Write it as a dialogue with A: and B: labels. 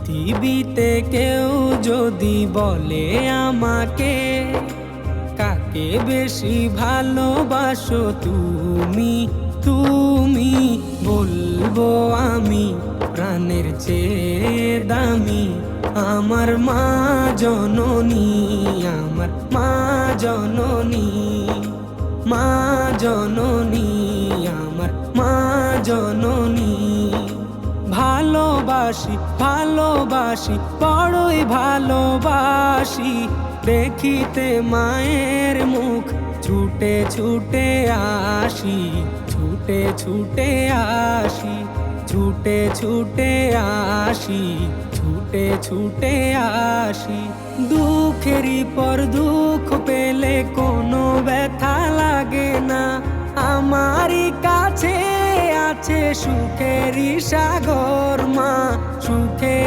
A: পৃথিবীতে কেউ যদি বলে আমাকে, কাকে বেশি ভালোবাসো তুমি, তুমি বলবো আমি প্রাণের চেয়ে দামি আমার মা জননী, আমার মা জননী, মা জননী, আমার মা জননী। ভালোবাসি ভালোবাসি বড়ই ভালোবাসি, দেখিতে মায়ের মুখ ছুটে ছুটে আসি, ছুটে ছুটে আসি, ছুটে ছুটে আসি, ছুটে ছুটে আসি। দুঃখেরই পর দুঃখ পেলে কোনো ব্যথা লাগে না, আমারই কাছে আছে সুখেরই সাগর মা, সুখে